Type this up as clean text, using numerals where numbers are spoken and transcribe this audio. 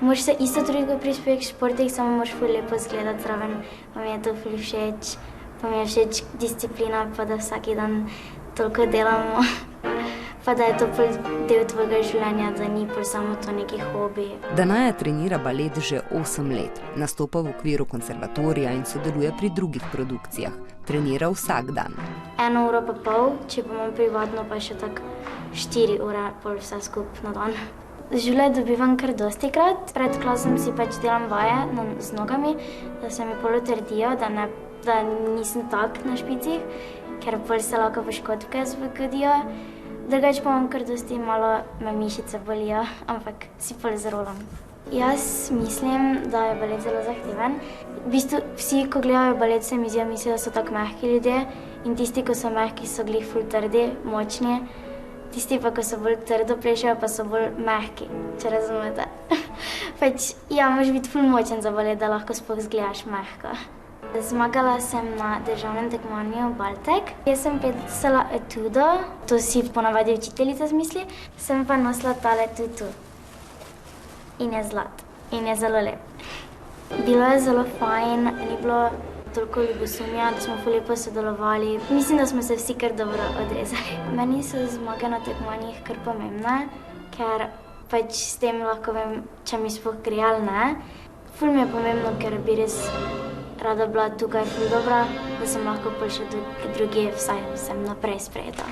Moraš se isto truditi kot pri športih, samo moraš ful lepo izgledati zraven. Pa mi je to ful všeč. Pa mi je všeč disciplina, pa da vsak dan toliko delamo. Pa da je to pol del tvojega življenja, da ni pol samo to neki hobi. Danaja trenira balet že 8 let. Nastopa v okviru konservatorija in sodeluje pri drugih produkcijah. Trenira vsak dan. 1 uro pa pol, če pa imam privatno, pa še tako 4 ure pol vse skup na dan. Življenje dobivam kar dostikrat. Pred klasom si pač delam vaje z nogami, da se mi pol utrdijo, da nisem tak na špicih, ker pol se lahko poškodbe zgodijo. Drugače pa imam kar dosti malo, me mišice bolijo, ampak si pol zrolam. Jaz mislim, da je balet zelo zahteven. V bistvu vsi, ko gledajo balet, se mi zdi, mislijo, da so tako mehki ljudje in tisti, ko so mehki, so glih ful trdi, močni. Tisti pa, ko so bolj trdo plešajo, pa so bolj mehki, če razumete. Pač, ja, moraš biti ful močen za balet, da lahko sploh izgledaš mehko. Zmagala sem na državnem tekmovanju Baltek. Jaz sem plesala etudo, to si ponavadi učiteljica zmisli, sem pa nosila tale tutu. In je zlat. In je zelo lep. Bilo je zelo fajn, ni bilo toliko ljubosumja, da smo ful lepo sodelovali. Mislim, da smo se vsi kar dobro odrezali. Meni so zmage na tekmovanjih kar pomembne, ker pač s tem lahko vem, če mi sploh gre ali ne. Ful mi je pomembno, ker bi res rada bila tukaj ful dobra, da sem lahko pol še drugje vsaj sem naprej sprejeta.